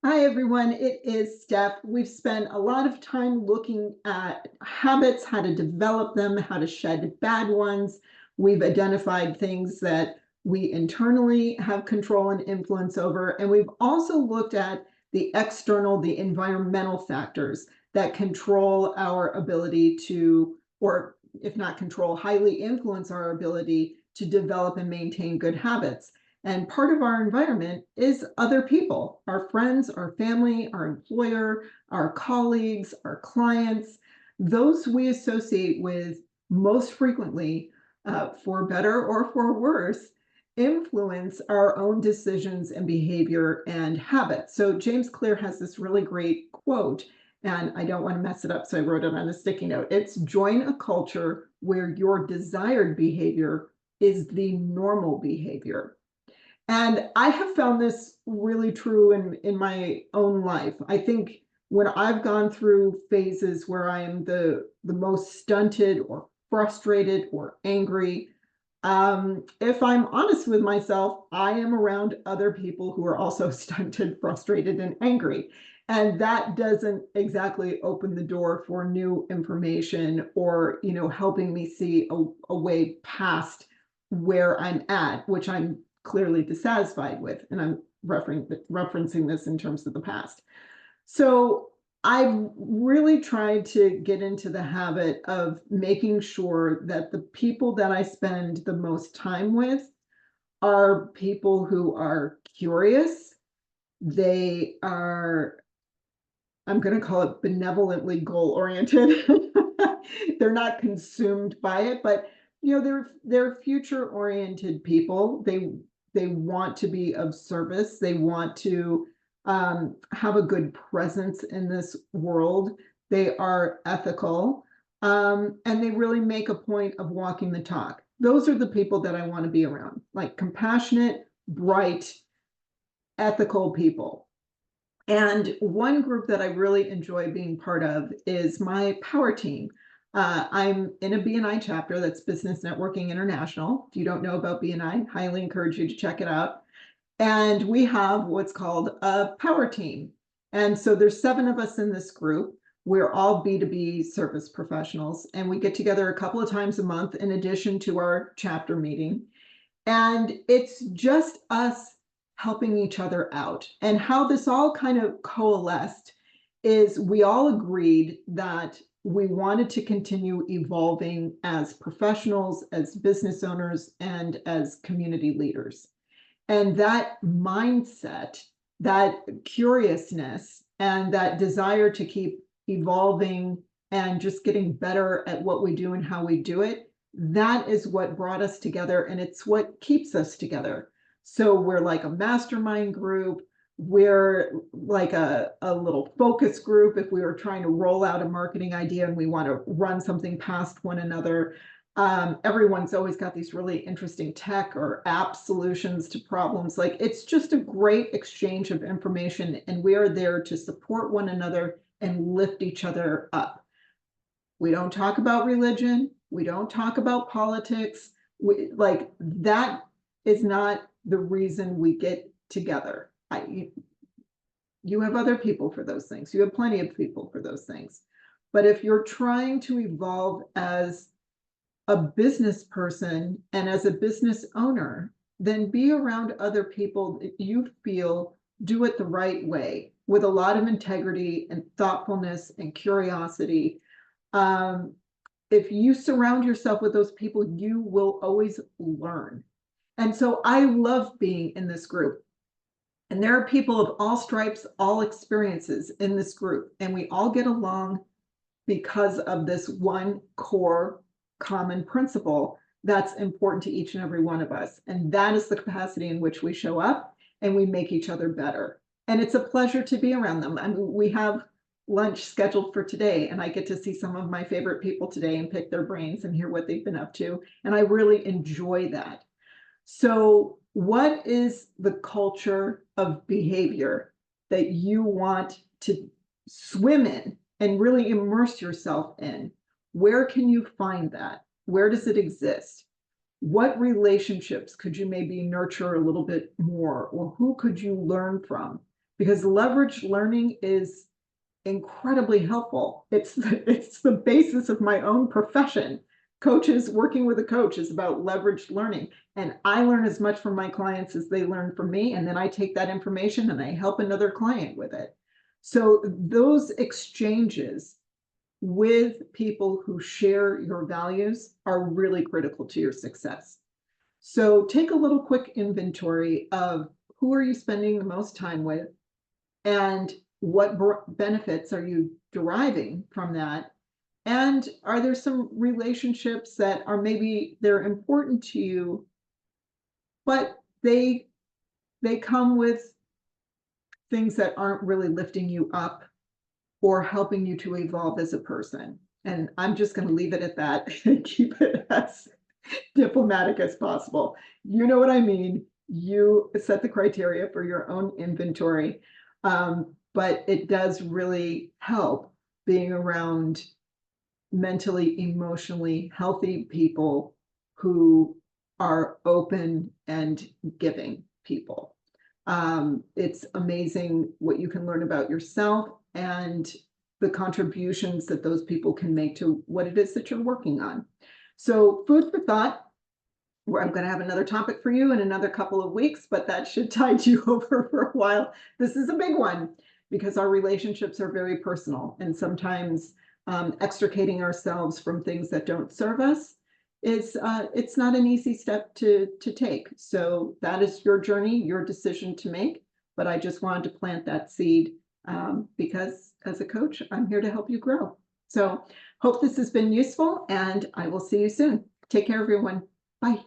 Hi, everyone. It is Steph. We've spent a lot of time looking at habits, how to develop them, how to shed bad ones. We've identified things that we internally have control and influence over. And we've also looked at the external, the environmental factors that control our ability to, or if not control, highly influence our ability to develop and maintain good habits. And part of our environment is other people, our friends, our family, our employer, our colleagues, our clients, those we associate with most frequently, for better or for worse, influence our own decisions and behavior and habits. So James Clear has this really great quote, and I don't want to mess it up, so I wrote it on a sticky note. It's join a culture where your desired behavior is the normal behavior. And I have found this really true in my own life. I think when I've gone through phases where I am the most stunted or frustrated or angry, if I'm honest with myself, I am around other people who are also stunted, frustrated, and angry. And that doesn't exactly open the door for new information or, helping me see a way past where I'm at, which I'm clearly dissatisfied with. And I'm referencing this in terms of the past. So I've really tried to get into the habit of making sure that the people that I spend the most time with are people who are curious. They are, I'm going to call it benevolently goal oriented. They're not consumed by it, but they're future oriented people. They want to be of service. They want to have a good presence in this world. They are ethical, and they really make a point of walking the talk. Those are the people that I want to be around, like compassionate, bright, ethical people. And one group that I really enjoy being part of is my power team. I'm in a BNI chapter that's Business Networking International. If you don't know about BNI, highly encourage you to check it out. And we have what's called a power team. And so there's 7 of us in this group. We're all B2B service professionals, and we get together a couple of times a month in addition to our chapter meeting. And it's just us helping each other out. And how this all kind of coalesced is we all agreed that we wanted to continue evolving as professionals, as business owners, and as community leaders. And that mindset, that curiousness, and that desire to keep evolving and just getting better at what we do and how we do it, that is what brought us together, and it's what keeps us together. So we're like a mastermind group. We're like a little focus group if we were trying to roll out a marketing idea and we want to run something past one another. Everyone's always got these really interesting tech or app solutions to problems. Like, it's just a great exchange of information, and we are there to support one another and lift each other up. We don't talk about religion. We don't talk about politics. Like, that is not the reason we get together. You have other people for those things. You have plenty of people for those things. But if you're trying to evolve as a business person and as a business owner, then be around other people that you feel do it the right way with a lot of integrity and thoughtfulness and curiosity. Um, if you surround yourself with those people, you will always learn. And so I love being in this group. And there are people of all stripes, all experiences in this group, and we all get along because of this one core common principle that's important to each and every one of us. And that is the capacity in which we show up and we make each other better. And it's a pleasure to be around them. I mean, we have lunch scheduled for today, and I get to see some of my favorite people today and pick their brains and hear what they've been up to. And I really enjoy that. So, what is the culture of behavior that you want to swim in and really immerse yourself in? Where can you find that? Where does it exist? What relationships could you maybe nurture a little bit more, or who could you learn from? because leverage learning is incredibly helpful. It's the basis of my own profession. Coaches, working with a coach is about leveraged learning. And I learn as much from my clients as they learn from me. And then I take that information and I help another client with it. So those exchanges with people who share your values are really critical to your success. So take a little quick inventory of who are you spending the most time with, and what benefits are you deriving from that? And are there some relationships that are maybe they're important to you, but they come with things that aren't really lifting you up or helping you to evolve as a person? And I'm just going to leave it at that and keep it as diplomatic as possible. You know what I mean? You set the criteria for your own inventory. But it does really help being around mentally, emotionally healthy people who are open and giving people. It's amazing what you can learn about yourself and the contributions that those people can make to what it is that you're working on. So food for thought. Where I'm going to have another topic for you in another couple of weeks, but that should tide you over for a while. This is a big one because our relationships are very personal, and sometimes extricating ourselves from things that don't serve us is it's not an easy step to take. So that is your journey, your decision to make. But I just wanted to plant that seed because as a coach, I'm here to help you grow. So hope this has been useful, and I will see you soon. Take care, everyone. Bye.